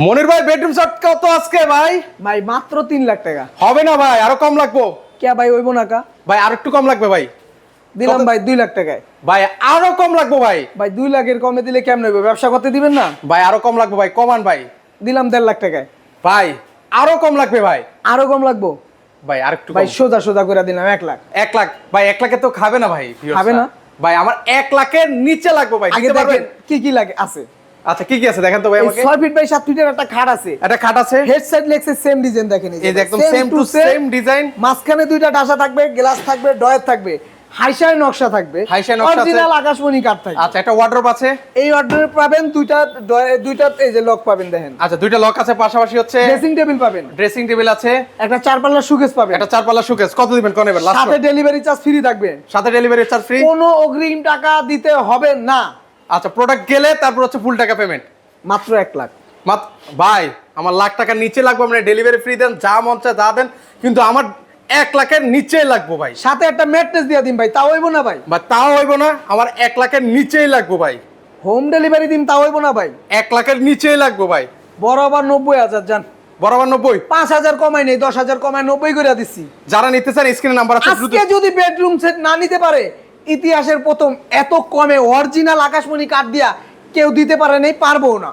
মনির ভাই bedroom set কত আজকে ভাই? ভাই মাত্র 3 লাখ টাকা। হবে না ভাই, আরো কম লাগবে। কে ভাই হইব না কা? ভাই আর একটু কম লাগবে ভাই। দিলাম ভাই 2 লাখ টাকায়। ভাই আরো কম লাগবে ভাই। ভাই 2 লাখের কমে দিলে কেমন হইব? ব্যবসা করতে দিবেন না? ভাই আরো কম লাগবে ভাই, কমান ভাই। দিলাম 1.5 লাখ টাকায়। ভাই আরো কম লাগবে ভাই। আরো কম লাগবো? ভাই আর একটু ভাই কম। সোজা সোজা করে দিলাম 1 লাখ। 1 লাখ ভাই, 1 লাখে তো খাবে না ভাই। খাবে না? ভাই আমার 1 লাখের নিচে লাগবে ভাই। আগে দিতে পারবেন? দেখেন কি কি লাগে আছে। আচ্ছা কি কি আছে দেখেন তো ভাই আমাকে। 6 ফিট বাই 7 ফিটের একটা খাট আছে। একটা খাট আছে, হেড সাইড লেগসে সেম ডিজাইন দেখেন এই যে একদম সেম টু সেম ডিজাইন। মাঝখানে দুইটা ডাসা থাকবে, গ্লাস থাকবে, ডয়ার থাকবে, হাইসাই নকশা থাকবে, হাইসাই নকশা আছে। অরিজিনাল আকাশমণি কাঠ থাকবে। আচ্ছা একটা ওয়ার্ডরোব আছে। এই অর্ডার পাবেন দুইটা এই যে লক পাবেন দেখেন। আচ্ছা দুইটা লক আছে, পাশাপাশি হচ্ছে ড্রেসিং টেবিল পাবেন, ড্রেসিং টেবিল আছে, একটা 4 পাল্লা সুকেস পাবেন, একটা 4 পাল্লা শোকেস। কত দিবেন কোন এবার লাস্ট? সাথে ডেলিভারি চার্জ ফ্রি থাকবে। সাথে ডেলিভারি চার্জ ফ্রি। কোনো অগ্রিম টাকা দিতে হবে না। আচ্ছা প্রোডাক্ট গেলে তারপর হচ্ছে ফুল টাকা পেমেন্ট। মাত্র 1 লাখ। ভাই আমার লাখ টাকার নিচে লাগবে, মানে ডেলিভারি ফ্রি দেন, যা মন চায় যা দেন, কিন্তু আমার 1 লাখের নিচে লাগবে ভাই। সাথে একটা ম্যাট্রেস দিয়ে দিন ভাই, তাও হইব না ভাই? বা তাও হইব না, আমার 1 লাখের নিচেই লাগবে ভাই। হোম ডেলিভারি দিন, তাও হইব না ভাই? 1 লাখের নিচেই লাগবে ভাই। বরাবর 90,000 যান। বরাবর 90। 5,000 কমাই নেই, 10,000 কমাই 90 করে দিচ্ছি। যারা নিতে চান স্ক্রিনে নাম্বার আছে, আজকে যদি বেডরুম সেট না নিতে পারে, ইতিহাসের প্রথম এত কমে অরিজিনাল আকাশমণি কাঠ দিয়া কেউ দিতে পারে নাই, পারবো না।